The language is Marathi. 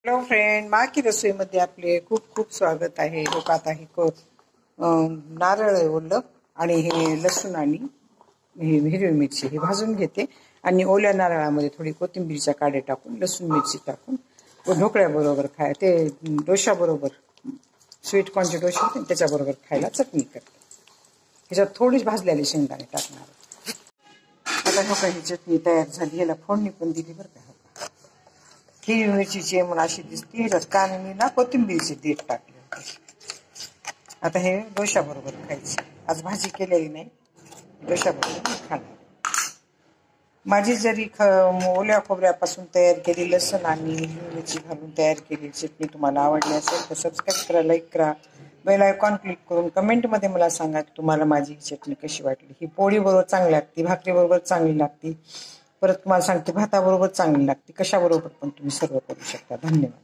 हॅलो फ्रेंड, मा की रसोईमध्ये आपले खूप खूप स्वागत आहे. लोक आता हे नारळ ओलं आणि हे लसूण आणि हे हिरवी मिरची हे भाजून घेते आणि ओल्या नारळामध्ये थोडी कोथिंबीरच्या काड्या टाकून लसूण मिरची टाकून ढोकळ्याबरोबर ते डोशाबरोबर स्वीट कॉर्नचे डोसे होते त्याच्याबरोबर खायला चटणी करते. ह्याच्यात थोडीच भाजलेली शेंगदाणे टाकणार. आता ढोकळा ही चटणी तयार झाली. ह्याला फोडणी पण दिली बरं का. हिरवी मिरचीची म्हणून अशी दिसते. ह्याच्यात कांदे ना कोथिंबीरचे देठ टाकले. आता हे डोशाबरोबर खायचे. आज भाजी केलेली नाही, डोशाबरोबर खाणार. माझी जरी ओल्या खोबऱ्यापासून तयार केलेली लसूण आणि हिरवी मिरची घालून तयार केलेली चटणी तुम्हाला आवडली असेल तर सबस्क्राईब करा, लाईक करा, बेल आयकॉन क्लिक करून कमेंटमध्ये मला सांगा की तुम्हाला माझी चटणी कशी वाटली. ही पोळीबरोबर चांगली लागते, भाकरीबरोबर चांगली लागते, परत तुम्हाला सांगते भाताबरोबर चांगली लागते. कशाबरोबर पण तुम्ही सर्व करू शकता. धन्यवाद.